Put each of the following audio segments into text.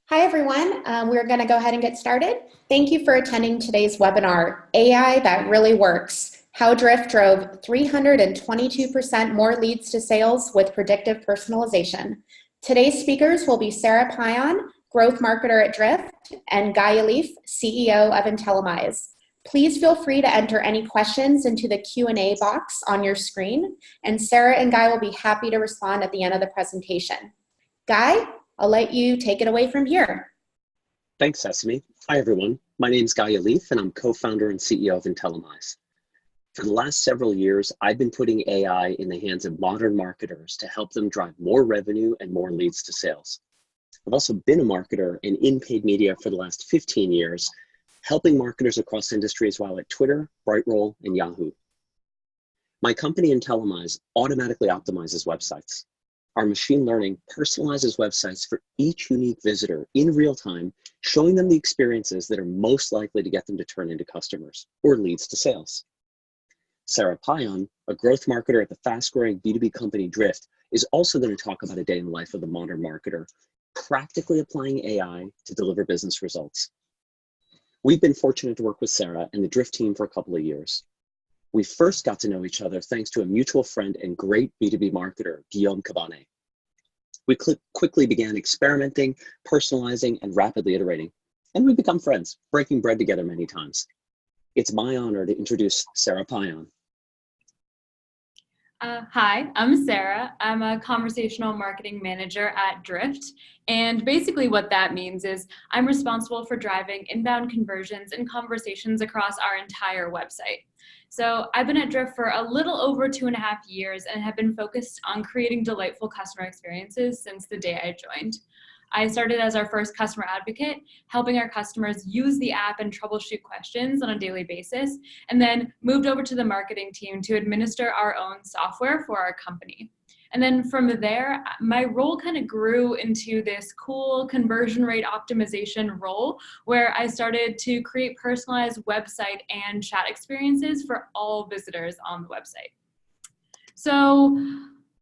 Hi, everyone. We're going to go ahead and get started. Thank you for attending today's webinar, AI That Really Works, How Drift Drove 322% More Leads to Sales with Predictive Personalization. Today's speakers will be Sarah Pion, Growth Marketer at Drift, and Guy Yalif, CEO of Intellimize. Please feel free to enter any questions into the Q&A box on your screen, and Sarah and Guy will be happy to respond at the end of the presentation. Guy, I'll let you take it away from here. Thanks, Sesame. Hi, everyone. My name is Guy Yalif, and I'm co-founder and CEO of Intellimize. For the last several years, I've been putting AI in the hands of modern marketers to help them drive more revenue and more leads to sales. I've also been a marketer in paid media for the last 15 years, helping marketers across industries while at Twitter, Brightroll, and Yahoo. My company, Intellimize, automatically optimizes websites. Our machine learning personalizes websites for each unique visitor in real time, showing them the experiences that are most likely to get them to turn into customers or leads to sales. Sarah Pion, a growth marketer at the fast-growing B2B company Drift, is also going to talk about a day in the life of the modern marketer, practically applying AI to deliver business results. We've been fortunate to work with Sarah and the Drift team for a couple of years. We first got to know each other thanks to a mutual friend and great B2B marketer, Guillaume Cabane. We quickly began experimenting, personalizing, and rapidly iterating. And we've become friends, breaking bread together many times. It's my honor to introduce Sarah Pion. Hi, I'm Sarah. I'm a conversational marketing manager at Drift. And basically what that means is I'm responsible for driving inbound conversions and conversations across our entire website. So I've been at Drift for a little over 2.5 years and have been focused on creating delightful customer experiences since the day I joined. I started as our first customer advocate, helping our customers use the app and troubleshoot questions on a daily basis, and then moved over to the marketing team to administer our own software for our company. And then from there, my role kind of grew into this cool conversion rate optimization role where I started to create personalized website and chat experiences for all visitors on the website. So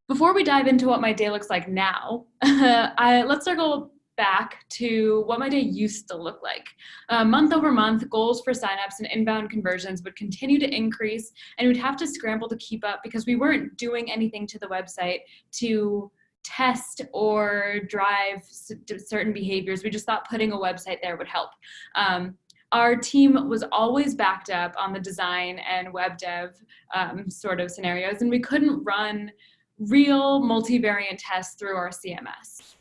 before we dive into what my day looks like now, let's circle back to what my day used to look like. Month over month, goals for signups and inbound conversions would continue to increase, and we'd have to scramble to keep up because we weren't doing anything to the website to test or drive certain behaviors. We just thought putting a website there would help. Our team was always backed up on the design and web dev sort of scenarios, and we couldn't run real multivariate tests through our CMS.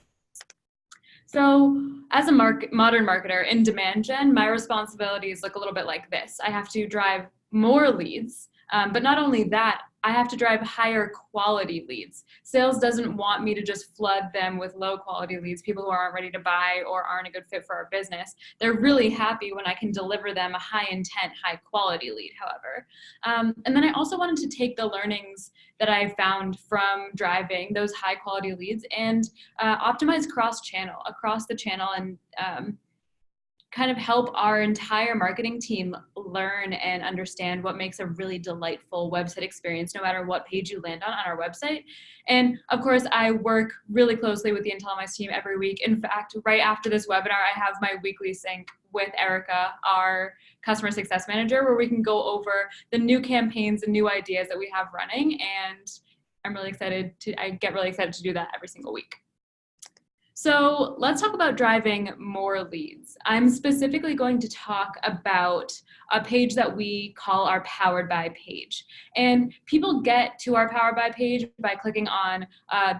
So as a modern marketer in demand gen, my responsibilities look a little bit like this. I have to drive more leads, but not only that, I have to drive higher quality leads. Sales doesn't want me to just flood them with low quality leads, people who aren't ready to buy or aren't a good fit for our business. They're really happy when I can deliver them a high intent, high quality lead, however. And then I also wanted to take the learnings that I found from driving those high quality leads and optimize cross-channel, across the channel, and kind of help our entire marketing team learn and understand what makes a really delightful website experience, no matter what page you land on our website. And of course, I work really closely with the Intellimize team every week. In fact, right after this webinar, I have my weekly sync with Erica, our customer success manager, where we can go over the new campaigns and new ideas that we have running. And I get really excited to do that every single week. So let's talk about driving more leads. I'm specifically going to talk about a page that we call our Powered By page. And people get to our Powered By page by clicking on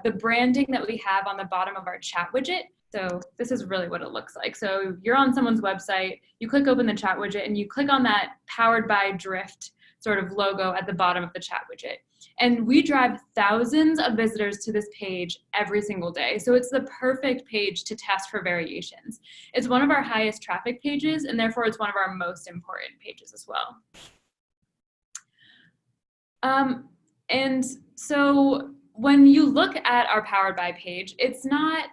the branding that we have on the bottom of our chat widget. So this is really what it looks like. So you're on someone's website, you click open the chat widget, and you click on that Powered By Drift sort of logo at the bottom of the chat widget. And we drive thousands of visitors to this page every single day. So it's the perfect page to test for variations. It's one of our highest traffic pages, and therefore it's one of our most important pages as well. And so when you look at our Powered By page, it's not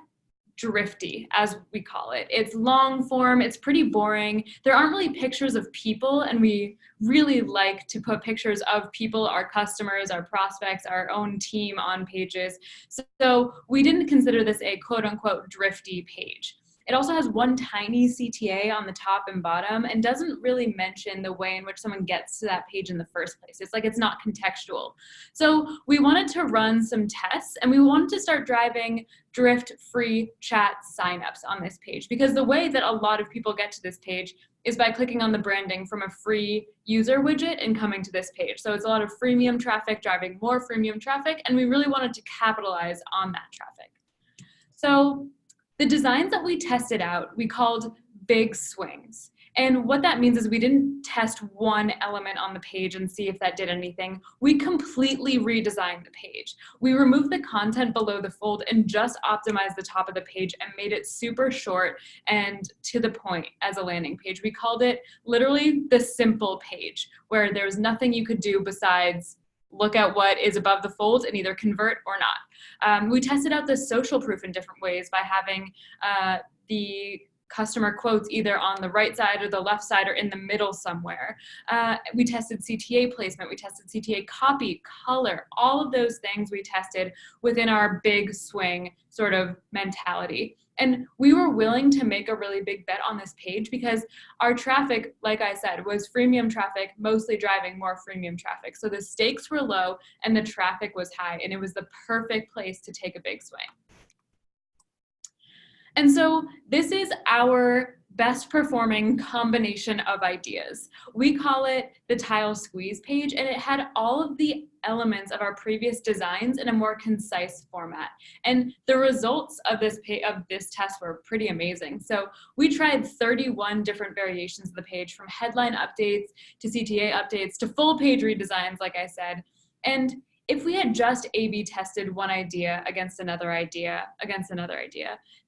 drifty, as we call it. It's long form, it's pretty boring. There aren't really pictures of people, and we really like to put pictures of people, our customers, our prospects, our own team on pages. So we didn't consider this a quote unquote drifty page. It also has one tiny CTA on the top and bottom and doesn't really mention the way in which someone gets to that page in the first place. It's like it's not contextual. So we wanted to run some tests, and we wanted to start driving Drift free chat signups on this page, because the way that a lot of people get to this page is by clicking on the branding from a free user widget and coming to this page. So it's a lot of freemium traffic driving more freemium traffic, and we really wanted to capitalize on that traffic. So the designs that we tested out, we called big swings. And what that means is we didn't test one element on the page and see if that did anything. We completely redesigned the page. We removed the content below the fold and just optimized the top of the page and made it super short and to the point as a landing page. We called it literally the simple page, where there's nothing you could do besides look at what is above the fold and either convert or not. We tested out the social proof in different ways by having the customer quotes either on the right side or the left side or in the middle somewhere. We tested CTA placement, we tested CTA copy, color, all of those things we tested within our big swing sort of mentality. And we were willing to make a really big bet on this page because our traffic, like I said, was freemium traffic, mostly driving more freemium traffic. So the stakes were low and the traffic was high, and it was the perfect place to take a big swing. And so this is our best performing combination of ideas. We call it the tile squeeze page, and it had all of the elements of our previous designs in a more concise format. And the results of this test were pretty amazing. So we tried 31 different variations of the page, from headline updates to CTA updates to full page redesigns, like I said. And if we had just A/B tested one idea against another idea,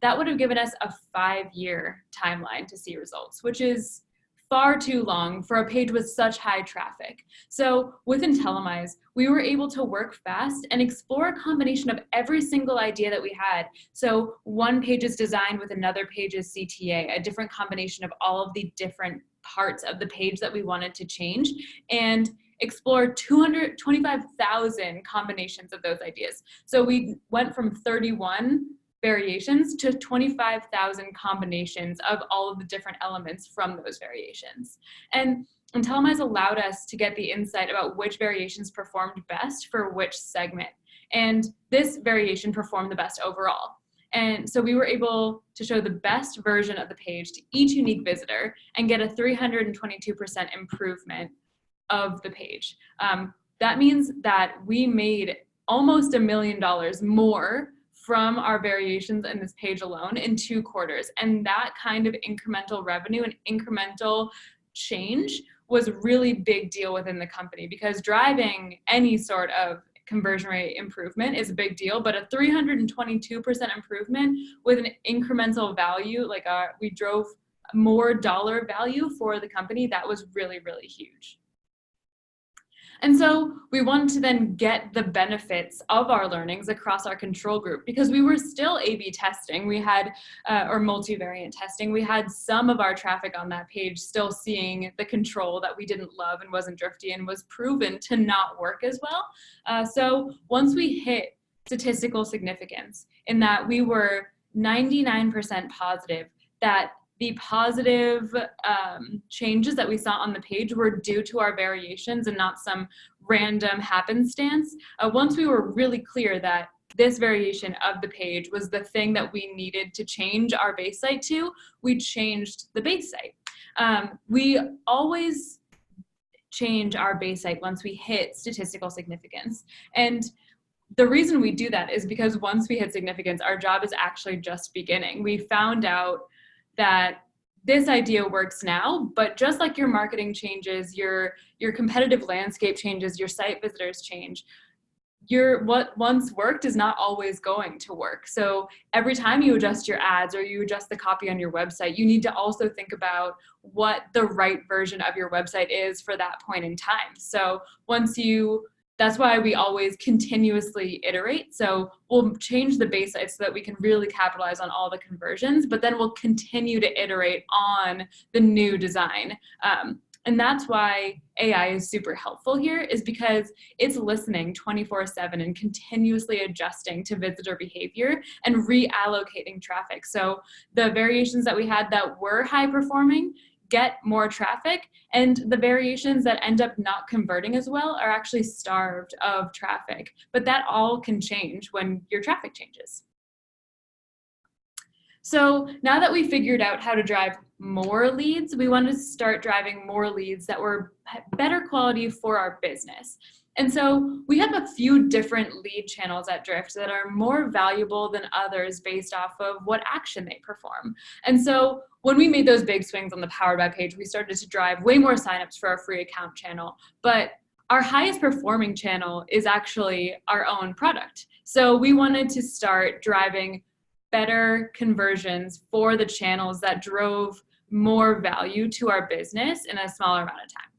that would have given us a 5-year timeline to see results, which is far too long for a page with such high traffic. So with Intellimize, we were able to work fast and explore a combination of every single idea that we had. So one page is designed with another page's CTA, a different combination of all of the different parts of the page that we wanted to change, and explore 225,000 combinations of those ideas. So we went from 31 variations to 25,000 combinations of all of the different elements from those variations. And Intellimize allowed us to get the insight about which variations performed best for which segment. And this variation performed the best overall. And so we were able to show the best version of the page to each unique visitor and get a 322% improvement of the page. That means that we made almost $1 million more from our variations in this page alone in 2 quarters. And that kind of incremental revenue and incremental change was a really big deal within the company, because driving any sort of conversion rate improvement is a big deal, but a 322% improvement with an incremental value, like we drove more dollar value for the company, that was really, really huge. And so we wanted to then get the benefits of our learnings across our control group, because we were still A/B testing. We had, or multivariate testing, we had some of our traffic on that page still seeing the control that we didn't love and wasn't drifty and was proven to not work as well. So once we hit statistical significance in that we were 99% positive that the positive changes that we saw on the page were due to our variations and not some random happenstance. Once we were really clear that this variation of the page was the thing that we needed to change our base site to, we changed the base site. We always change our base site once we hit statistical significance. And the reason we do that is because once we hit significance, our job is actually just beginning. We found out that this idea works now, but just like your marketing changes, your competitive landscape changes, your site visitors change, what once worked is not always going to work. So every time you adjust your ads or you adjust the copy on your website, you need to also think about what the right version of your website is for that point in time. So that's why we always continuously iterate. So we'll change the base site so that we can really capitalize on all the conversions, but then we'll continue to iterate on the new design. And that's why AI is super helpful here, is because it's listening 24/7 and continuously adjusting to visitor behavior and reallocating traffic. So the variations that we had that were high performing get more traffic, and the variations that end up not converting as well are actually starved of traffic. But that all can change when your traffic changes. So now that we figured out how to drive more leads, we wanted to start driving more leads that were better quality for our business. And so we have a few different lead channels at Drift that are more valuable than others based off of what action they perform. And so when we made those big swings on the Powered By page, we started to drive way more signups for our free account channel. But our highest performing channel is actually our own product. So we wanted to start driving better conversions for the channels that drove more value to our business in a smaller amount of time.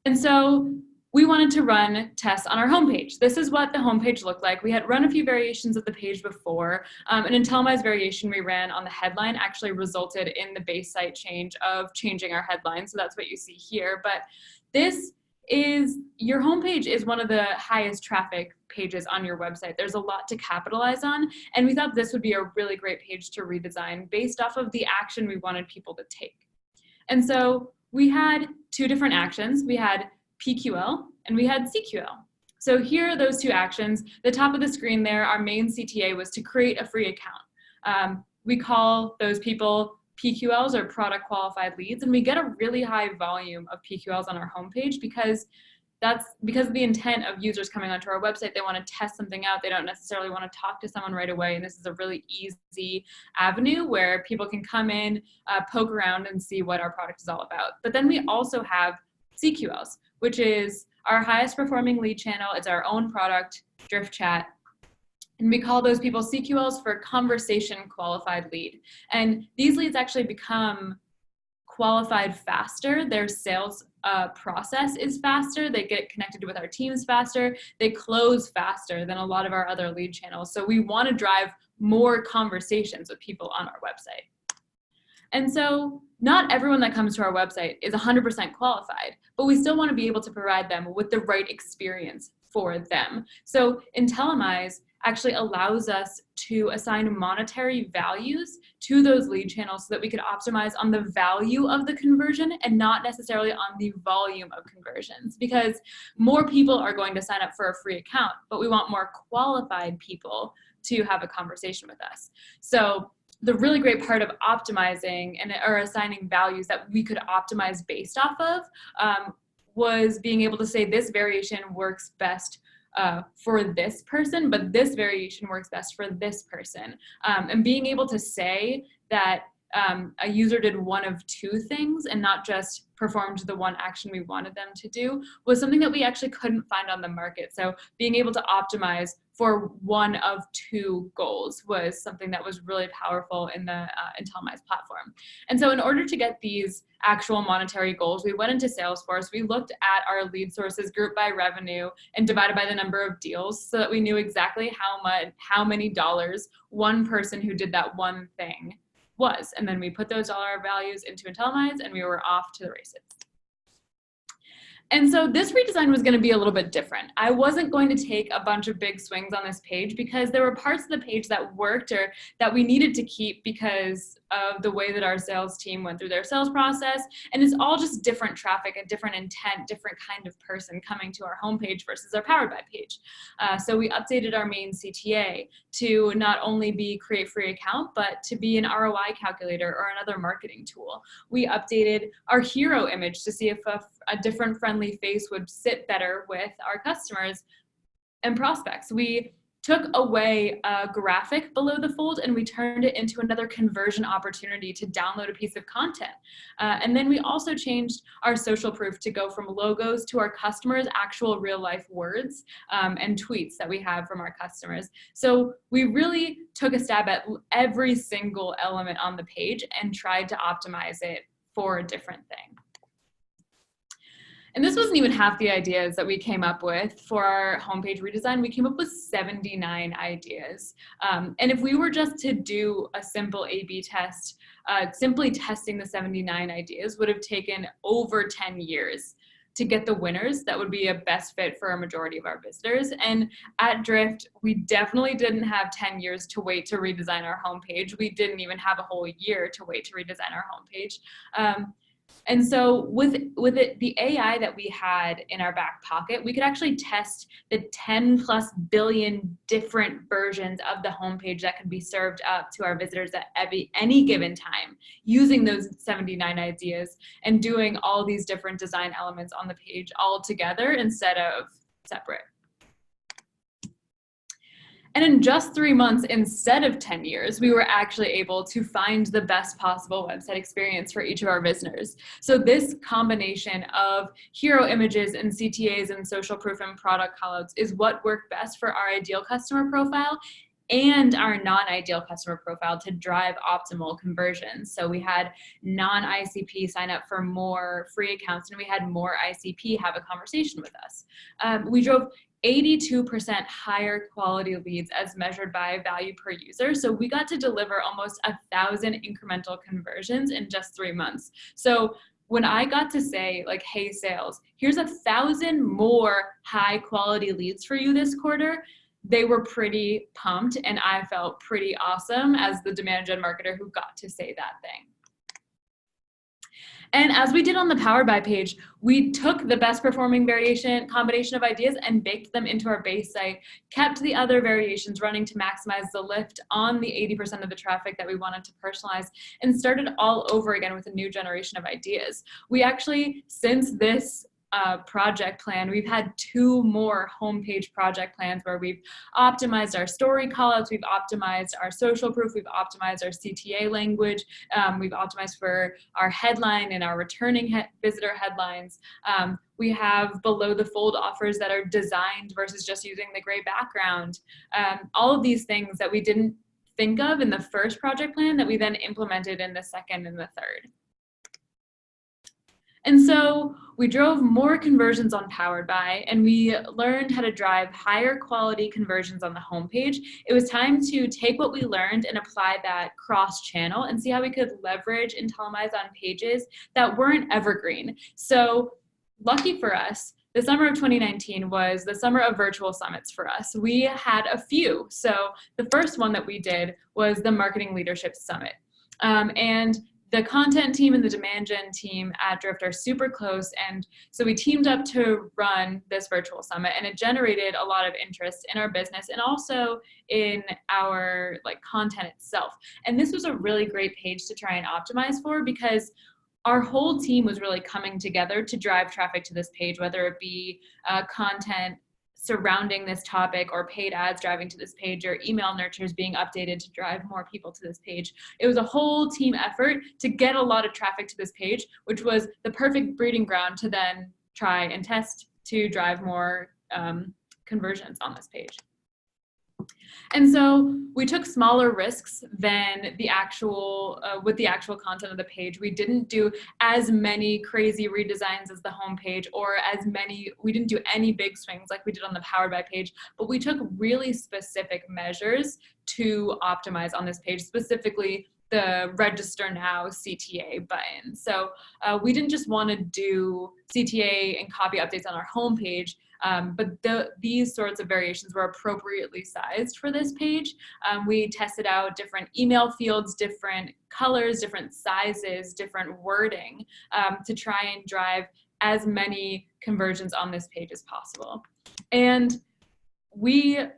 And so we wanted to run tests on our homepage. This is what the homepage looked like. We had run a few variations of the page before. An Intellimize variation we ran on the headline actually resulted in the base site change of changing our headline. So that's what you see here. But your homepage is one of the highest traffic pages on your website. There's a lot to capitalize on, and we thought this would be a really great page to redesign based off of the action we wanted people to take. And so we had two different actions. We had PQL and we had CQL. So here are those two actions. The top of the screen there, our main CTA was to create a free account. We call those people PQLs, or product qualified leads, and we get a really high volume of PQLs on our homepage because that's because of the intent of users coming onto our website. They want to test something out. They don't necessarily want to talk to someone right away, and this is a really easy avenue where people can come in, poke around, and see what our product is all about. But then we also have CQLs, which is our highest performing lead channel. It's our own product, Drift Chat. And we call those people CQLs for conversation qualified lead. And these leads actually become qualified faster. Their sales process is faster. They get connected with our teams faster. They close faster than a lot of our other lead channels. So we want to drive more conversations with people on our website. And so not everyone that comes to our website is 100% qualified, but we still want to be able to provide them with the right experience for them. So Intellimize actually allows us to assign monetary values to those lead channels so that we could optimize on the value of the conversion and not necessarily on the volume of conversions, because more people are going to sign up for a free account, but we want more qualified people to have a conversation with us. So the really great part of optimizing or assigning values that we could optimize based off of was being able to say this variation works best for this person, but this variation works best for this person. And being able to say that a user did one of two things and not just performed the one action we wanted them to do was something that we actually couldn't find on the market. So being able to optimize for one of two goals was something that was really powerful in the Intellimize platform. And so in order to get these actual monetary goals, we went into Salesforce. We looked at our lead sources grouped by revenue and divided by the number of deals so that we knew exactly how many dollars one person who did that one thing was. And then we put those dollar values into Intellimize and we were off to the races. And so this redesign was going to be a little bit different. I wasn't going to take a bunch of big swings on this page because there were parts of the page that worked or that we needed to keep because of the way that our sales team went through their sales process. And it's all just different traffic, a different intent, different kind of person coming to our homepage versus our Powered By page. So we updated our main CTA to not only be create free account, but to be an ROI calculator or another marketing tool. We updated our hero image to see if a different friendly face would sit better with our customers and prospects. We took away a graphic below the fold and we turned it into another conversion opportunity to download a piece of content. And then we also changed our social proof to go from logos to our customers' actual real life words and tweets that we have from our customers. So we really took a stab at every single element on the page and tried to optimize it for a different thing. And this wasn't even half the ideas that we came up with for our homepage redesign. We came up with 79 ideas. And if we were just to do a simple A/B test, simply testing the 79 ideas would have taken over 10 years to get the winners that would be a best fit for a majority of our visitors. And at Drift, we definitely didn't have 10 years to wait to redesign our homepage. We didn't even have a whole year to wait to redesign our homepage. And so with the AI that we had in our back pocket, we could actually test the 10+ billion different versions of the homepage that could be served up to our visitors at any given time, using those 79 ideas and doing all these different design elements on the page all together instead of separate. And in just 3 months, instead of 10 years, we were actually able to find the best possible website experience for each of our visitors. So this combination of hero images and CTAs and social proof and product callouts is what worked best for our ideal customer profile and our non-ideal customer profile to drive optimal conversions. So we had non-ICP sign up for more free accounts, and we had more ICP have a conversation with us. We drove 82% higher quality leads as measured by value per user. So we got to deliver almost 1,000 incremental conversions in just 3 months. So when I got to say, like, hey, sales, here's 1,000 more high quality leads for you this quarter, they were pretty pumped, and I felt pretty awesome as the demand gen marketer who got to say that thing. And as we did on the Powered By page, we took the best performing combination of ideas and baked them into our base site, kept the other variations running to maximize the lift on the 80% of the traffic that we wanted to personalize, and started all over again with a new generation of ideas. We actually, since this project plan, we've had 2 more homepage project plans where we've optimized our story callouts, we've optimized our social proof, we've optimized our CTA language, we've optimized for our headline and our returning visitor headlines. We have below the fold offers that are designed versus just using the gray background. All of these things that we didn't think of in the first project plan that we then implemented in the second and the third. And so we drove more conversions on Powered By, and we learned how to drive higher quality conversions on the homepage. It was time to take what we learned and apply that cross-channel and see how we could leverage Intellimize on pages that weren't evergreen. So lucky for us, the summer of 2019 was the summer of virtual summits for us. We had a few. So the first one that we did was the Marketing Leadership Summit. And the content team and the demand gen team at Drift are super close, and so we teamed up to run this virtual summit, and it generated a lot of interest in our business and also in our content itself. And this was a really great page to try and optimize for, because our whole team was really coming together to drive traffic to this page, whether it be content surrounding this topic or paid ads driving to this page or email nurtures being updated to drive more people to this page. It was a whole team effort to get a lot of traffic to this page, which was the perfect breeding ground to then try and test to drive more conversions on this page. And so we took smaller risks than the actual, with the actual content of the page. We didn't do as many crazy redesigns as the homepage, or we didn't do any big swings like we did on the Powered By page, but we took really specific measures to optimize on this page, specifically the Register Now CTA button. So we didn't just want to do CTA and copy updates on our homepage, but these sorts of variations were appropriately sized for this page. We tested out different email fields, different colors, different sizes, different wording to try and drive as many conversions on this page as possible. And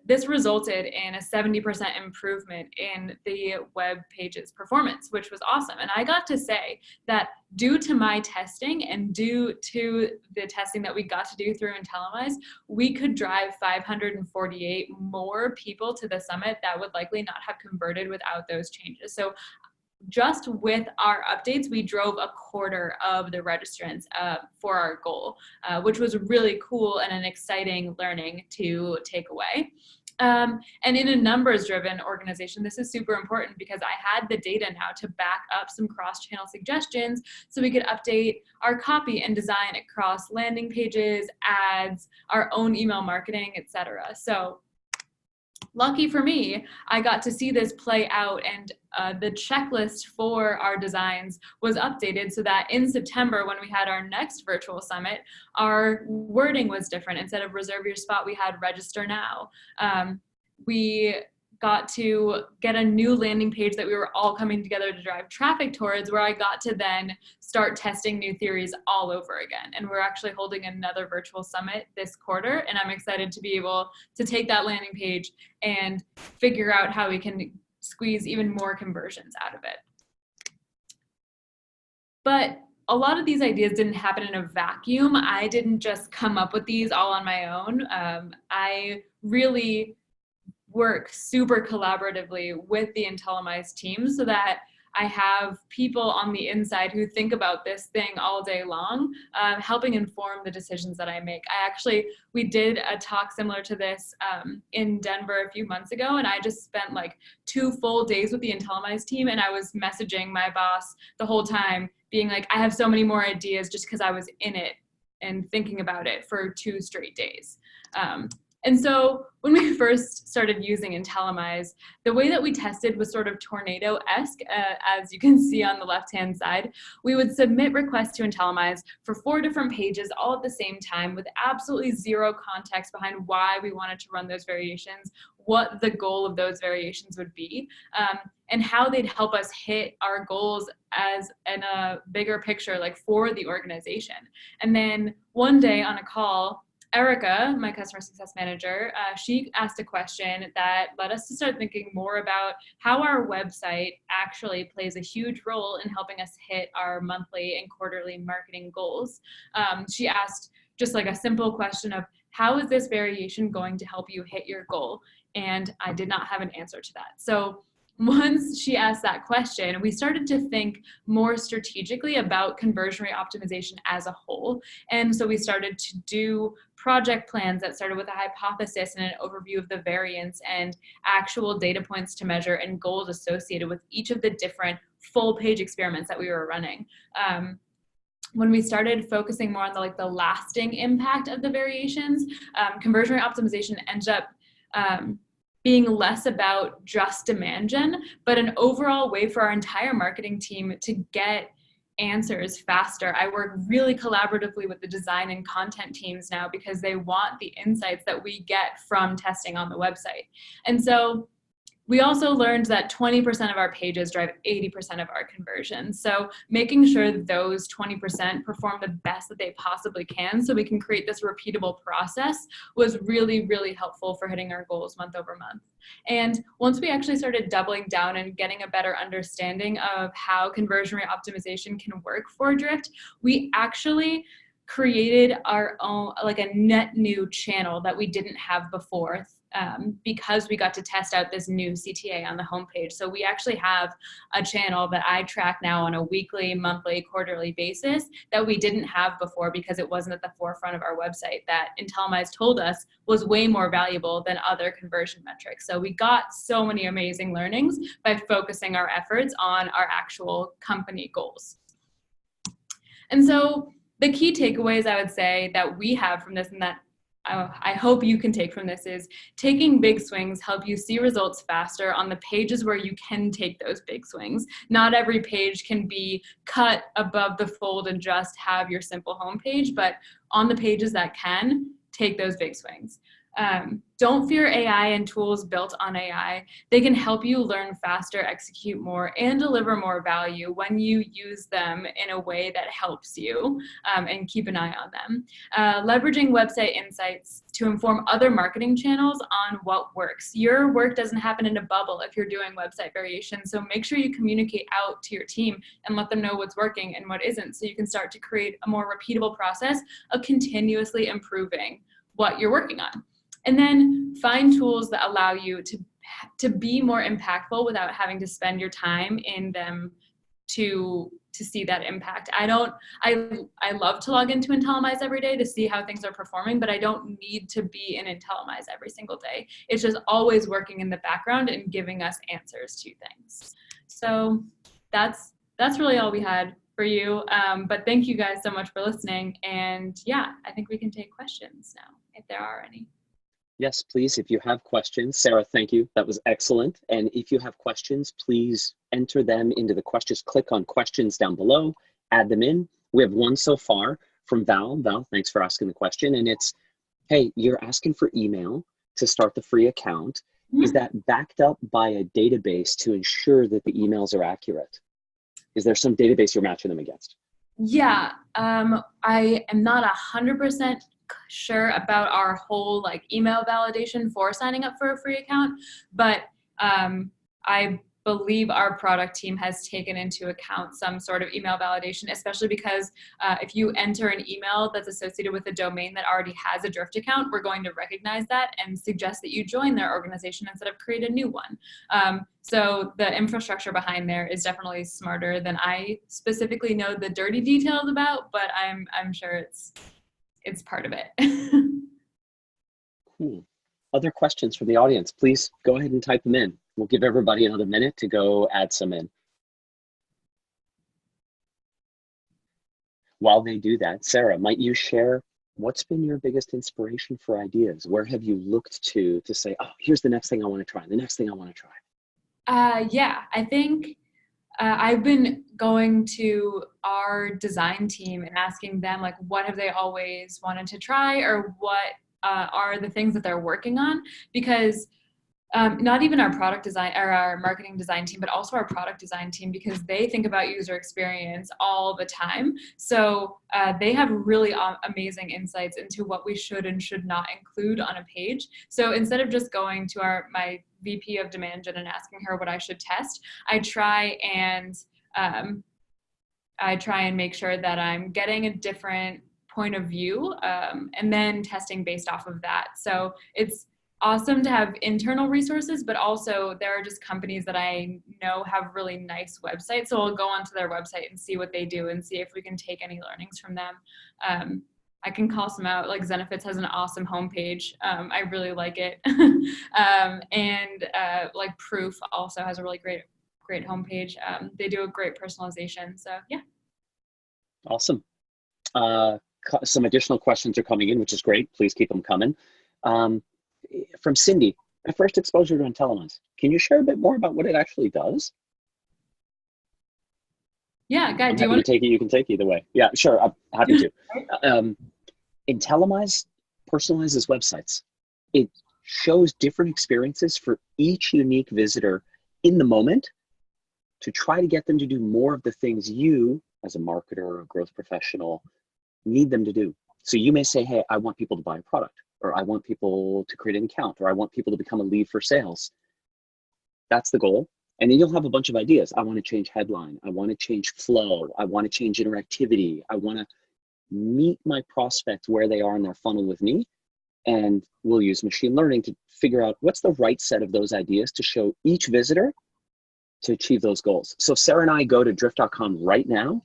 this resulted in a 70% improvement in the web page's performance, which was awesome. And I got to say that due to my testing and due to the testing that we got to do through Intellimize, we could drive 548 more people to the summit that would likely not have converted without those changes. So just with our updates, we drove a quarter of the registrants for our goal, which was really cool and an exciting learning to take away. And in a numbers-driven organization, this is super important because I had the data now to back up some cross-channel suggestions so we could update our copy and design across landing pages, ads, our own email marketing, etc. So lucky for me, I got to see this play out, and the checklist for our designs was updated so that in September, when we had our next virtual summit, our wording was different. Instead of reserve your spot, we had register now. We got to get a new landing page that we were all coming together to drive traffic towards, where I got to then start testing new theories all over again. And we're actually holding another virtual summit this quarter, and I'm excited to be able to take that landing page and figure out how we can squeeze even more conversions out of it. But a lot of these ideas didn't happen in a vacuum. I didn't just come up with these all on my own. I really work super collaboratively with the Intellimize team so that I have people on the inside who think about this thing all day long, helping inform the decisions that I make. We did a talk similar to this in Denver a few months ago, and I just spent like 2 full days with the Intellimize team, and I was messaging my boss the whole time, being like, I have so many more ideas, just because I was in it and thinking about it for 2 straight days. And so when we first started using Intellimize, the way that we tested was sort of tornado-esque, as you can see on the left-hand side. We would submit requests to Intellimize for 4 different pages all at the same time with absolutely zero context behind why we wanted to run those variations, what the goal of those variations would be, and how they'd help us hit our goals as in a bigger picture, like for the organization. And then one day on a call, Erica, my customer success manager, she asked a question that led us to start thinking more about how our website actually plays a huge role in helping us hit our monthly and quarterly marketing goals. She asked just like a simple question of, how is this variation going to help you hit your goal? And I did not have an answer to that. So once she asked that question, we started to think more strategically about conversion rate optimization as a whole. And so we started to do project plans that started with a hypothesis and an overview of the variance and actual data points to measure and goals associated with each of the different full page experiments that we were running. When we started focusing more on the lasting impact of the variations, conversion rate optimization ended up being less about just demand gen, but an overall way for our entire marketing team to get answers faster. I work really collaboratively with the design and content teams now because they want the insights that we get from testing on the website. And so we also learned that 20% of our pages drive 80% of our conversions. So making sure that those 20% perform the best that they possibly can so we can create this repeatable process was really, really helpful for hitting our goals month over month. And once we actually started doubling down and getting a better understanding of how conversion rate optimization can work for Drift, we actually created our own, a net new channel that we didn't have before. Because we got to test out this new CTA on the homepage. So we actually have a channel that I track now on a weekly, monthly, quarterly basis that we didn't have before because it wasn't at the forefront of our website, that Intellimize told us was way more valuable than other conversion metrics. So we got so many amazing learnings by focusing our efforts on our actual company goals. And so the key takeaways I would say that we have from this and that I hope you can take from this is taking big swings help you see results faster on the pages where you can take those big swings. Not every page can be cut above the fold and just have your simple homepage, but on the pages that can, take those big swings. Don't fear AI and tools built on AI. They can help you learn faster, execute more, and deliver more value when you use them in a way that helps you, and keep an eye on them. Leveraging website insights to inform other marketing channels on what works. Your work doesn't happen in a bubble if you're doing website variations, so make sure you communicate out to your team and let them know what's working and what isn't, so you can start to create a more repeatable process of continuously improving what you're working on. And then find tools that allow you to be more impactful without having to spend your time in them to see that impact. I love to log into Intellimize every day to see how things are performing, but I don't need to be in Intellimize every single day. It's just always working in the background and giving us answers to things. So that's really all we had for you. But thank you guys so much for listening. And yeah, I think we can take questions now, if there are any. Yes, please. If you have questions, Sarah, thank you. That was excellent. And if you have questions, please enter them into the questions. Click on questions down below, add them in. We have one so far from Val. Val, thanks for asking the question. And it's, hey, you're asking for email to start the free account. Is that backed up by a database to ensure that the emails are accurate? Is there some database you're matching them against? Yeah, I am not 100% sure about our whole like email validation for signing up for a free account, but I believe our product team has taken into account some sort of email validation, especially because if you enter an email that's associated with a domain that already has a Drift account, we're going to recognize that and suggest that you join their organization instead of create a new one. So the infrastructure behind there is definitely smarter than I specifically know the dirty details about, but I'm sure it's part of it. Cool. Other questions from the audience, please go ahead and type them in. We'll give everybody another minute to go add some in. While they do that, Sarah, might you share what's been your biggest inspiration for ideas? Where have you looked to say, oh, here's the next thing I want to try, the next thing I want to try? Yeah, I think I've been going to our design team and asking them like, what have they always wanted to try, or what are the things that they're working on? Because not even our product design or our marketing design team, but also our product design team, because they think about user experience all the time. So they have really amazing insights into what we should and should not include on a page. So instead of just going to my VP of demand gen and asking her what I should test, I try and make sure that I'm getting a different point of view and then testing based off of that. So it's awesome to have internal resources, but also there are just companies that I know have really nice websites. So I'll go onto their website and see what they do and see if we can take any learnings from them. I can call some out, like Zenefits has an awesome homepage. I really like it. And like Proof also has a really great homepage. They do a great personalization. So yeah. Awesome. Some additional questions are coming in, which is great. Please keep them coming. From Cindy, my first exposure to Intellimize. Can you share a bit more about what it actually does? Yeah, guys, do you want to take it? You can take it either way. Yeah, sure. I'm happy to. Intellimize personalizes websites. It shows different experiences for each unique visitor in the moment to try to get them to do more of the things you, as a marketer or a growth professional, need them to do. So you may say, hey, I want people to buy a product, or I want people to create an account, or I want people to become a lead for sales. That's the goal. And then you'll have a bunch of ideas. I want to change headline. I want to change flow. I want to change interactivity. I want to meet my prospect where they are in their funnel with me. And we'll use machine learning to figure out what's the right set of those ideas to show each visitor to achieve those goals. So Sarah and I go to drift.com right now.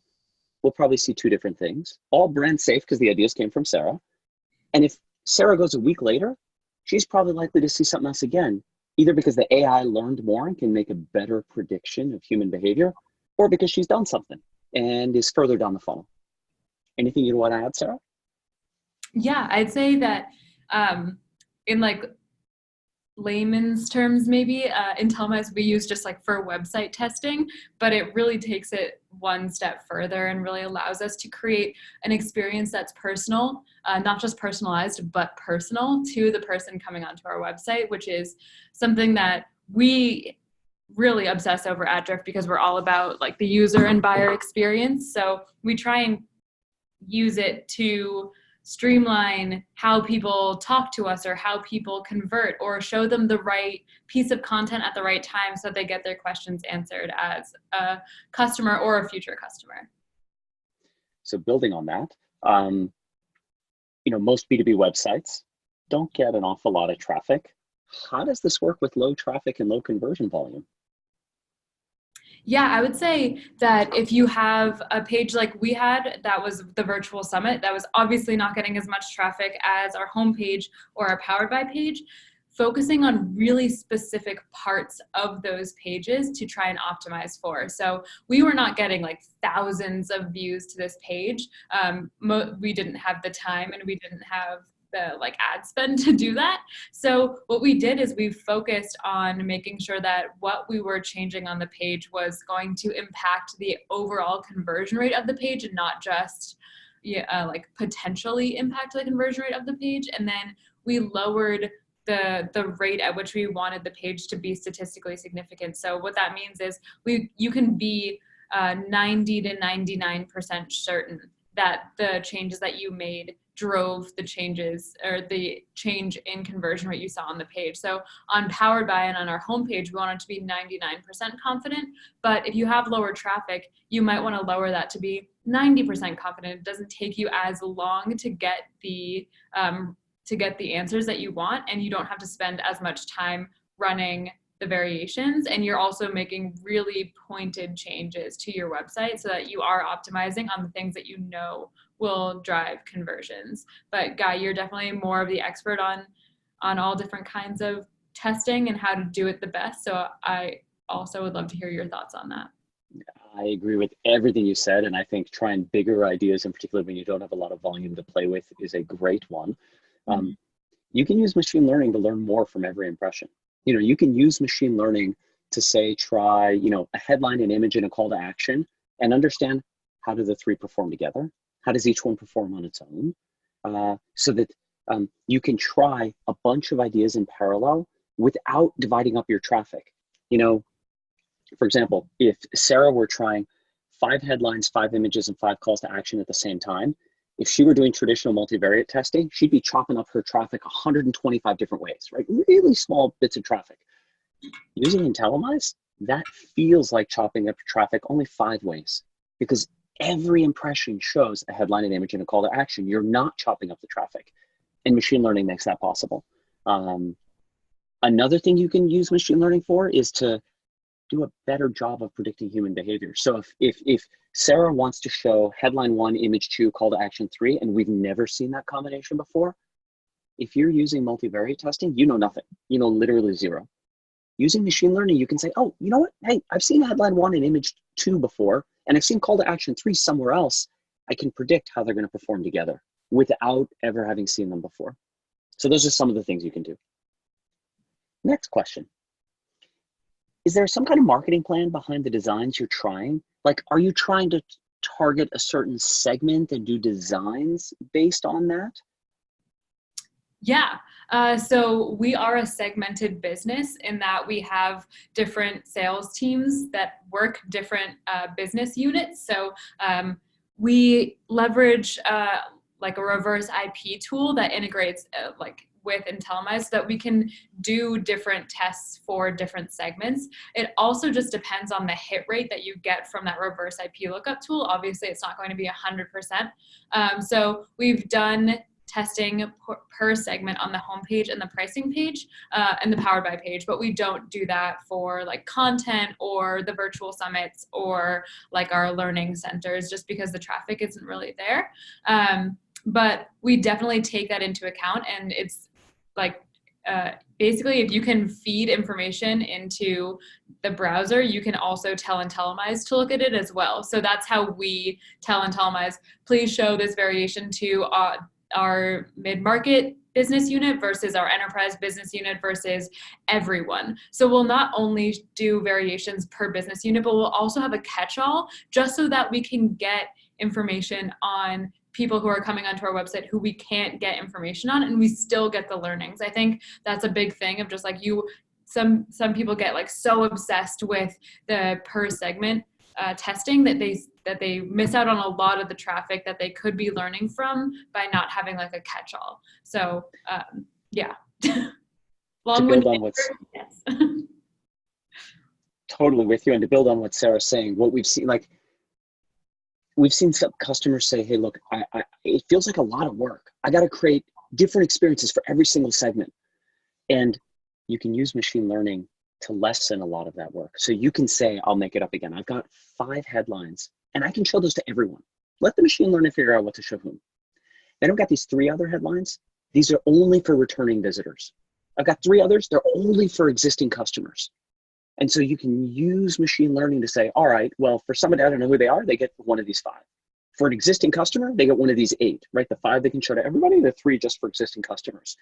We'll probably see two different things, all brand safe because the ideas came from Sarah. And if Sarah goes a week later, she's probably likely to see something else again, either because the AI learned more and can make a better prediction of human behavior, or because she's done something and is further down the funnel. Anything you'd want to add, Sarah? Yeah, I'd say that in like layman's terms, maybe Intellimize we use just like for website testing, but it really takes it one step further and really allows us to create an experience that's personal, not just personalized, but personal to the person coming onto our website, which is something that we really obsess over at Drift because we're all about like the user and buyer experience. So we try and use it to streamline how people talk to us or how people convert, or show them the right piece of content at the right time so they get their questions answered as a customer or a future customer. So building on that, most B2B websites don't get an awful lot of traffic. How does this work with low traffic and low conversion volume? Yeah, I would say that if you have a page like we had, that was the virtual summit, that was obviously not getting as much traffic as our homepage or our Powered By page, focusing on really specific parts of those pages to try and optimize for. So we were not getting like thousands of views to this page. We didn't have the time and we didn't have the like ad spend to do that. So what we did is we focused on making sure that what we were changing on the page was going to impact the overall conversion rate of the page and not just like potentially impact the conversion rate of the page. And then we lowered the rate at which we wanted the page to be statistically significant. So what that means is you can be 90 to 99% certain that the changes that you made drove the changes or the change in conversion rate you saw on the page. So on Powered By and on our homepage, we want it to be 99% confident. But if you have lower traffic, you might want to lower that to be 90% confident. It doesn't take you as long to get the answers that you want, and you don't have to spend as much time running the variations, and you're also making really pointed changes to your website so that you are optimizing on the things that you know will drive conversions. But Guy, you're definitely more of the expert on all different kinds of testing and how to do it the best. So I also would love to hear your thoughts on that. I agree with everything you said, and I think trying bigger ideas, in particular when you don't have a lot of volume to play with, is a great one. You can use machine learning to learn more from every impression. You can use machine learning to say, try, a headline, an image, and a call to action, and understand how do the three perform together? How does each one perform on its own? So that you can try a bunch of ideas in parallel without dividing up your traffic. For example, if Sarah were trying 5 headlines, 5 images, and 5 calls to action at the same time, if she were doing traditional multivariate testing, she'd be chopping up her traffic 125 different ways, right? Really small bits of traffic. Using Intellimize, that feels like chopping up traffic only 5 ways, because every impression shows a headline, an image, and a call to action. You're not chopping up the traffic, and machine learning makes that possible. Another thing you can use machine learning for is to do a better job of predicting human behavior. So if Sarah wants to show headline 1, image 2, call to action 3, and we've never seen that combination before, if you're using multivariate testing, you know nothing. You know literally 0. Using machine learning, you can say, oh, you know what? Hey, I've seen headline 1 and image 2 before, and I've seen call to action 3 somewhere else. I can predict how they're going to perform together without ever having seen them before. So those are some of the things you can do. Next question. Is there some kind of marketing plan behind the designs you're trying? Like, are you trying to target a certain segment and do designs based on that? Yeah, so we are a segmented business in that we have different sales teams that work different business units. So we leverage like a reverse IP tool that integrates with Intellimize so that we can do different tests for different segments. It also just depends on the hit rate that you get from that reverse IP lookup tool. Obviously, it's not going to be 100%. So we've done testing per segment on the homepage and the pricing page and the Powered By page, but we don't do that for like content or the virtual summits or like our learning centers, just because the traffic isn't really there. But we definitely take that into account, and it's like basically if you can feed information into the browser, you can also tell Intellimize to look at it as well. So that's how we tell Intellimize, please show this variation to our mid-market business unit versus our enterprise business unit versus everyone. So we'll not only do variations per business unit, but we'll also have a catch-all just so that we can get information on people who are coming onto our website who we can't get information on, and we still get the learnings. I think that's a big thing of just like some people get like so obsessed with the per segment testing that they miss out on a lot of the traffic that they could be learning from by not having like a catch-all. So yeah. Yes. Totally with you. And to build on what Sarah's saying, what we've seen, like we've seen some customers say, hey, look, it feels like a lot of work. I got to create different experiences for every single segment. And you can use machine learning to lessen a lot of that work. So you can say, I'll make it up again. I've got 5 headlines and I can show those to everyone. Let the machine learn and figure out what to show whom. Then I've got these 3 other headlines. These are only for returning visitors. I've got 3 others. They're only for existing customers. And so you can use machine learning to say, all right, well, for somebody I don't know who they are, they get one of these 5. For an existing customer, they get one of these 8, right? The 5 they can show to everybody, the 3 just for existing customers.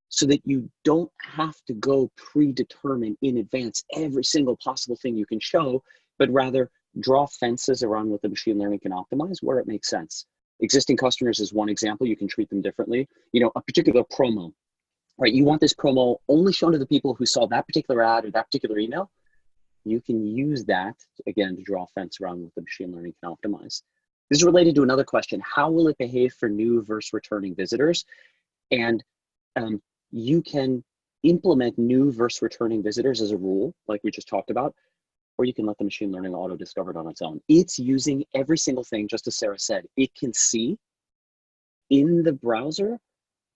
So that you don't have to go predetermine in advance every single possible thing you can show, but rather draw fences around what the machine learning can optimize where it makes sense. Existing customers is one example. You can treat them differently. You know, a particular promo, right? You want this promo only shown to the people who saw that particular ad or that particular email. You can use that, again, to draw a fence around what the machine learning can optimize. This is related to another question. How will it behave for new versus returning visitors? And you can implement new versus returning visitors as a rule, like we just talked about, or you can let the machine learning auto-discover it on its own. It's using every single thing, just as Sarah said, it can see in the browser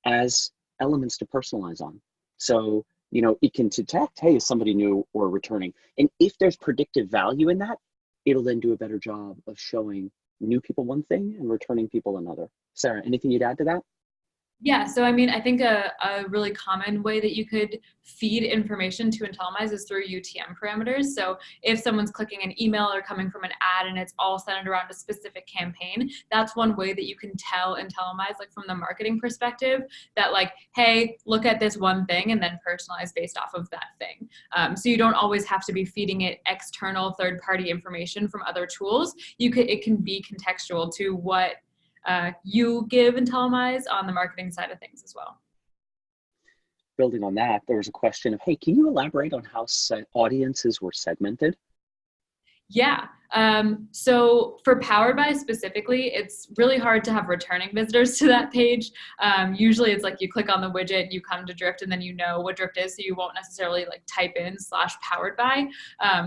as elements to personalize on. So, you know, it can detect, hey, is somebody new or returning? And if there's predictive value in that, it'll then do a better job of showing new people one thing and returning people another. Sarah, anything you'd add to that? Yeah, so I mean, I think a really common way that you could feed information to Intellimize is through UTM parameters. So if someone's clicking an email or coming from an ad and it's all centered around a specific campaign, that's one way that you can tell Intellimize, like from the marketing perspective, that like, hey, look at this one thing and then personalize based off of that thing. So you don't always have to be feeding it external third-party information from other tools. It can be contextual to what you give Intellimize on the marketing side of things as well. Building on that, there was a question of, hey, can you elaborate on how audiences were segmented? Yeah. So for Powered By specifically, it's really hard to have returning visitors to that page. Usually it's like you click on the widget, you come to Drift, and then you know what Drift is, so you won't necessarily like type in /Powered By.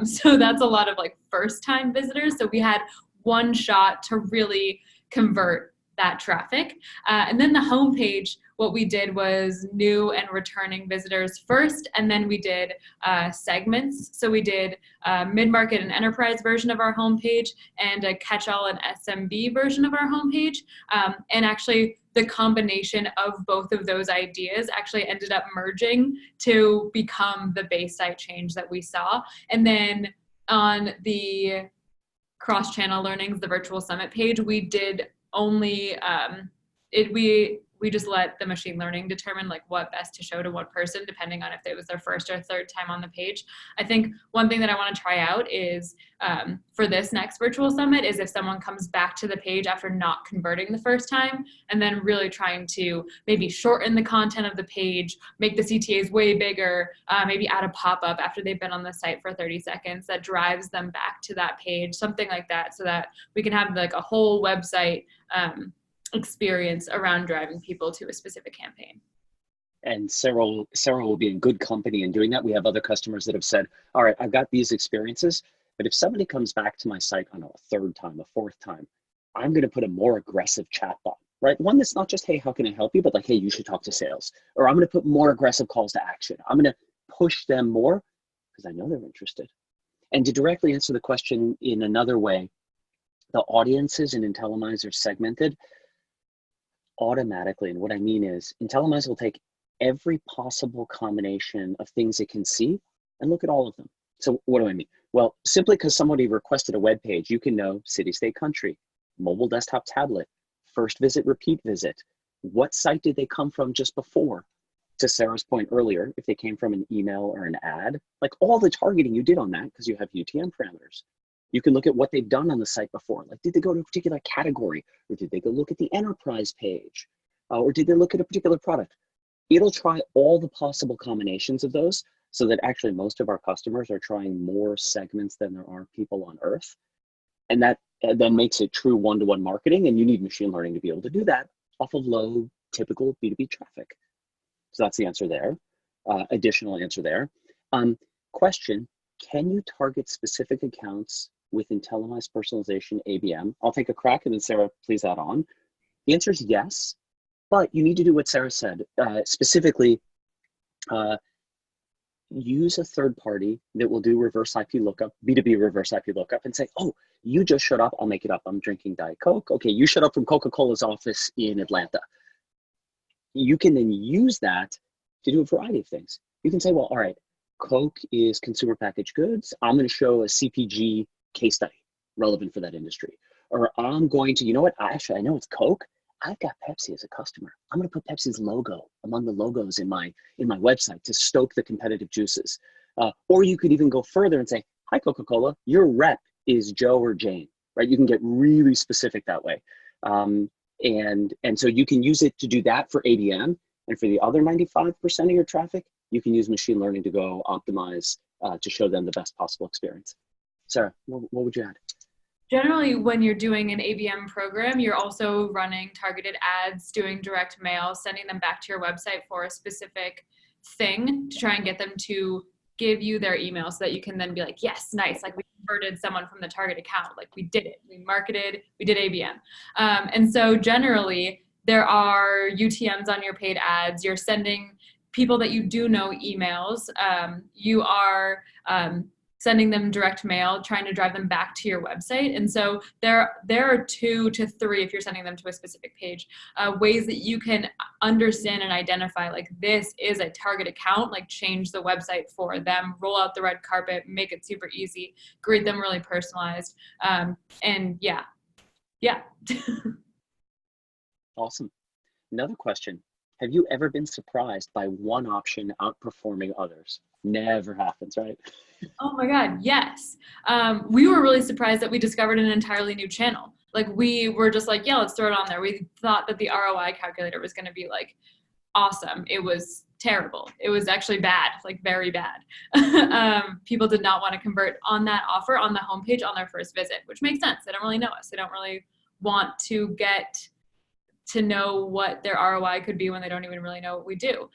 So that's a lot of like first-time visitors. So we had one shot to really convert that traffic. And then the homepage, what we did was new and returning visitors first, and then we did segments. So we did mid-market and enterprise version of our homepage and a catch-all and SMB version of our homepage. And actually, the combination of both of those ideas actually ended up merging to become the base site change that we saw. And then on the Cross-Channel Learnings, the virtual summit page, we did only, we just let the machine learning determine like what best to show to one person, depending on if it was their first or third time on the page. I think one thing that I want to try out is for this next virtual summit is if someone comes back to the page after not converting the first time, and then really trying to maybe shorten the content of the page, make the CTAs way bigger, maybe add a pop-up after they've been on the site for 30 seconds that drives them back to that page, something like that, so that we can have like a whole website experience around driving people to a specific campaign. And Sarah will be in good company in doing that. We have other customers that have said, all right, I've got these experiences, but if somebody comes back to my site, I don't know, a third time, a fourth time, I'm going to put a more aggressive chatbot, right? One that's not just, hey, how can I help you? But like, hey, you should talk to sales. Or I'm going to put more aggressive calls to action. I'm going to push them more because I know they're interested. And to directly answer the question in another way, the audiences in Intellimize are segmented automatically. And what I mean is Intellimize will take every possible combination of things it can see and look at all of them. So what do I mean? Well, simply because somebody requested a web page, you can know city, state, country, mobile, desktop, tablet, first visit, repeat visit. What site did they come from just before? To Sarah's point earlier, if they came from an email or an ad, like all the targeting you did on that because you have UTM parameters. You can look at what they've done on the site before. Like, did they go to a particular category? Or did they go look at the enterprise page? Or did they look at a particular product? It'll try all the possible combinations of those so that actually most of our customers are trying more segments than there are people on Earth. And that then makes it true one-to-one marketing. And you need machine learning to be able to do that off of low, typical B2B traffic. So that's the answer there. Additional answer there. Question, can you target specific accounts with Intellimize Personalization ABM? I'll take a crack and then Sarah, please add on. The answer is yes, but you need to do what Sarah said. Specifically, use a third party that will do reverse IP lookup, B2B reverse IP lookup, and say, oh, you just showed up. I'll make it up. I'm drinking Diet Coke. Okay, you showed up from Coca-Cola's office in Atlanta. You can then use that to do a variety of things. You can say, well, all right, Coke is consumer packaged goods. I'm going to show a CPG case study relevant for that industry. Or I'm going to, you know what, actually, I know it's Coke. I've got Pepsi as a customer. I'm going to put Pepsi's logo among the logos in my website to stoke the competitive juices. Or you could even go further and say, hi, Coca-Cola, your rep is Joe or Jane, right? You can get really specific that way. And so you can use it to do that for ABM. And for the other 95% of your traffic, you can use machine learning to go optimize to show them the best possible experience. Sarah, what would you add? Generally, when you're doing an ABM program, you're also running targeted ads, doing direct mail, sending them back to your website for a specific thing to try and get them to give you their email so that you can then be like, yes, nice, like we converted someone from the target account, like we did it, we marketed, we did ABM. And so generally, there are UTMs on your paid ads, you're sending people that you do know emails, you are sending them direct mail, trying to drive them back to your website. And so there are 2 to 3, if you're sending them to a specific page, ways that you can understand and identify, like, this is a target account, like change the website for them, roll out the red carpet, make it super easy, greet them really personalized. And yeah. Awesome. Another question. Have you ever been surprised by one option outperforming others? Never happens, right? Oh my God, yes. We were really surprised that we discovered an entirely new channel. Like, we were just like, yeah, let's throw it on there. We thought that the ROI calculator was going to be like awesome. It was terrible. It was actually bad, like very bad. People did not want to convert on that offer on the homepage on their first visit, which makes sense. They don't really know us. They don't really want to get to know what their ROI could be when they don't even really know what we do.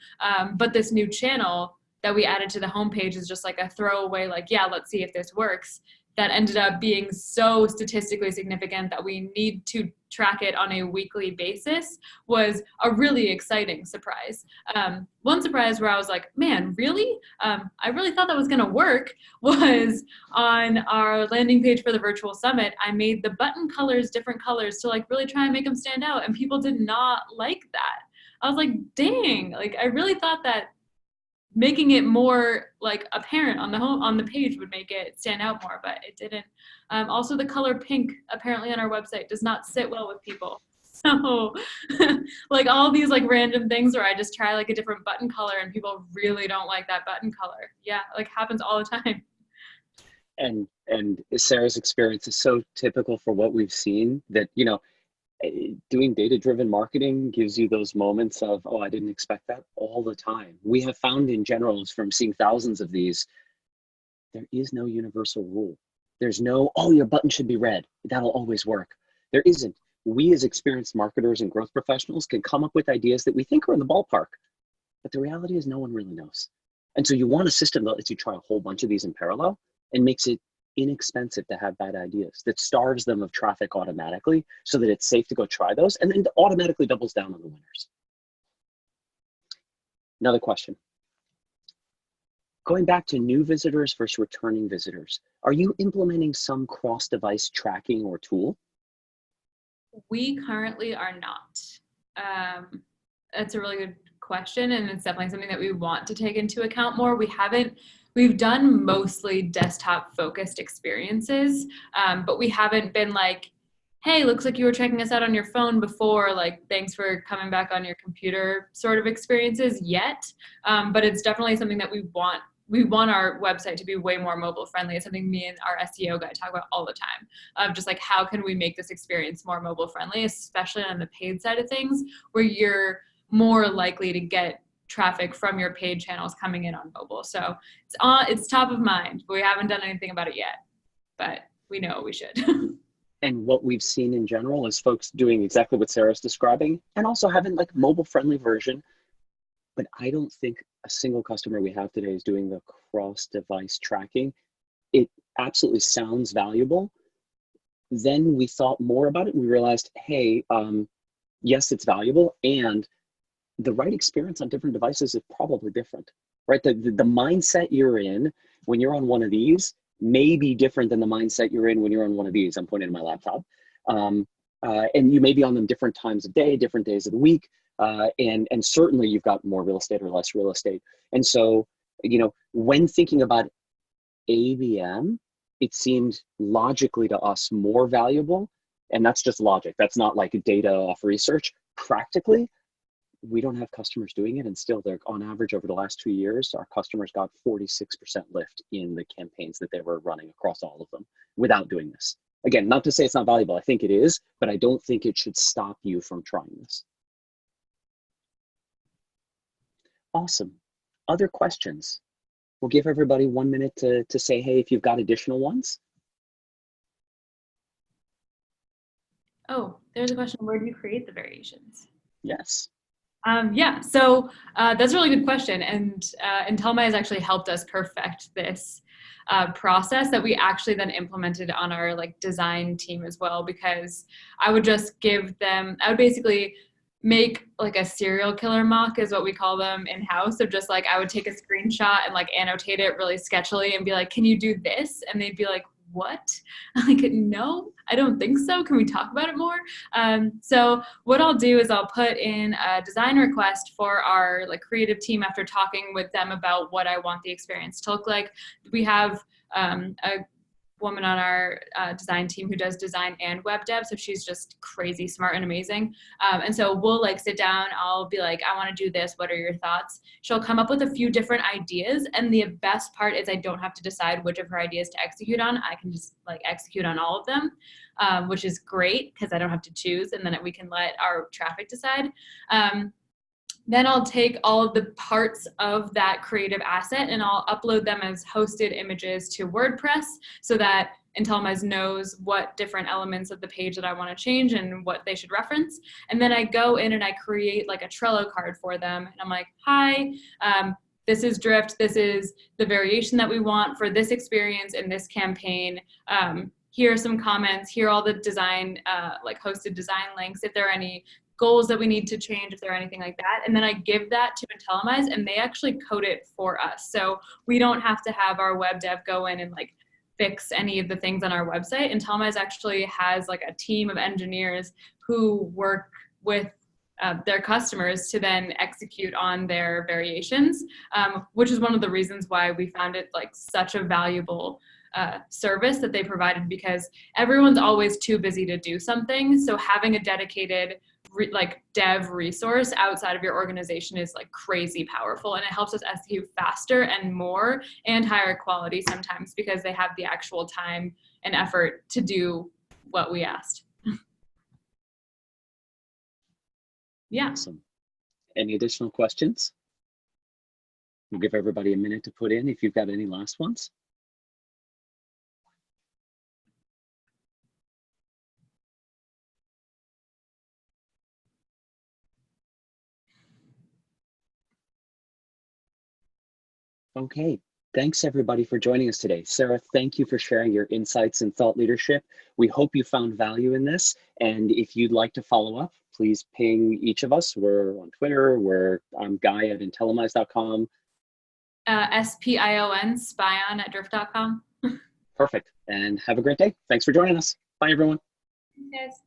But this new channel that we added to the homepage is just like a throwaway, like, yeah, let's see if this works. That ended up being so statistically significant that we need to track it on a weekly basis, was a really exciting surprise. One surprise where I was like, man, really? I really thought that was gonna work was on our landing page for the virtual summit. I made the button colors different colors to like really try and make them stand out, and people did not like that. I was like, dang, like I really thought that making it more like apparent on the page would make it stand out more, but it didn't. Also, the color pink apparently on our website does not sit well with people. So like all these like random things where I just try like a different button color and people really don't like that button color. Yeah, like happens all the time. And Sarah's experience is so typical for what we've seen that, you know, doing data-driven marketing gives you those moments of, oh, I didn't expect that, all the time. We have found in general, from seeing thousands of these, there is no universal rule. There's no, oh, your button should be red. That'll always work. There isn't. We as experienced marketers and growth professionals can come up with ideas that we think are in the ballpark, but the reality is no one really knows. And so you want a system that lets you try a whole bunch of these in parallel and makes it inexpensive to have bad ideas, that starves them of traffic automatically so that it's safe to go try those, and then automatically doubles down on the winners. Another question. Going back to new visitors versus returning visitors, are you implementing some cross-device tracking or tool? We currently are not. That's a really good question, and it's definitely something that we want to take into account more. We've done mostly desktop focused experiences, but we haven't been like, hey, looks like you were checking us out on your phone before, like, thanks for coming back on your computer sort of experiences yet. But it's definitely something that we want. We want our website to be way more mobile friendly. It's something me and our SEO guy talk about all the time, of just like, how can we make this experience more mobile friendly, especially on the paid side of things, where you're more likely to get traffic from your paid channels coming in on mobile. So it's top of mind, but we haven't done anything about it yet, but we know we should. And what we've seen in general is folks doing exactly what Sarah's describing, and also having like mobile friendly version. But I don't think a single customer we have today is doing the cross-device tracking. It absolutely sounds valuable. Then we thought more about it. We realized, hey, yes, it's valuable, and the right experience on different devices is probably different. right? The mindset you're in when you're on one of these may be different than the mindset you're in when you're on one of these. I'm pointing to my laptop. And you may be on them different times of day, different days of the week. And certainly you've got more real estate or less real estate. And so, you know, when thinking about ABM, it seemed logically to us more valuable. And that's just logic. That's not like data off research. Practically, we don't have customers doing it. And still, they're on average over the last 2 years, our customers got 46% lift in the campaigns that they were running across all of them without doing this. Again, not to say it's not valuable. I think it is, but I don't think it should stop you from trying this. Awesome. Other questions? We'll give everybody 1 minute to say, hey, if you've got additional ones. Oh, there's a question. Where do you create the variations? Yes. Yeah, so that's a really good question. And Intellimize has actually helped us perfect this process that we actually then implemented on our like design team as well, because I would just give them, I would basically make like a serial killer mock is what we call them in-house, of just like, I would take a screenshot and like annotate it really sketchily and be like, can you do this? And they'd be like, what? Like, no, I don't think so. Can we talk about it more? So what I'll do is I'll put in a design request for our like creative team after talking with them about what I want the experience to look like. We have a woman on our design team who does design and web dev, so she's just crazy smart and amazing. And so we'll like sit down, I'll be like, I want to do this, what are your thoughts? She'll come up with a few different ideas, and the best part is I don't have to decide which of her ideas to execute on. I can just like execute on all of them, which is great because I don't have to choose, and then we can let our traffic decide. Then I'll take all of the parts of that creative asset and I'll upload them as hosted images to WordPress so that Intellimize knows what different elements of the page that I want to change and what they should reference. And then I go in and I create like a Trello card for them. And I'm like, hi, this is Drift. This is the variation that we want for this experience in this campaign. Here are some comments. Here are all the design, like hosted design links. If there are any goals that we need to change, if there are anything like that. And then I give that to Intellimize and they actually code it for us. So we don't have to have our web dev go in and like fix any of the things on our website. Intellimize actually has like a team of engineers who work with their customers to then execute on their variations, which is one of the reasons why we found it like such a valuable service that they provided, because everyone's always too busy to do something. So having a dedicated like dev resource outside of your organization is like crazy powerful, and it helps us execute faster and more and higher quality sometimes because they have the actual time and effort to do what we asked. Yeah. Awesome. Any additional questions? We'll give everybody a minute to put in if you've got any last ones. Okay, thanks everybody for joining us today. Sarah, thank you for sharing your insights and thought leadership. We hope you found value in this. And if you'd like to follow up, please ping each of us. We're on Twitter. I'm Guy at Intellimize.com. SPION, spion at drift.com. Perfect. And have a great day. Thanks for joining us. Bye, everyone. Yes.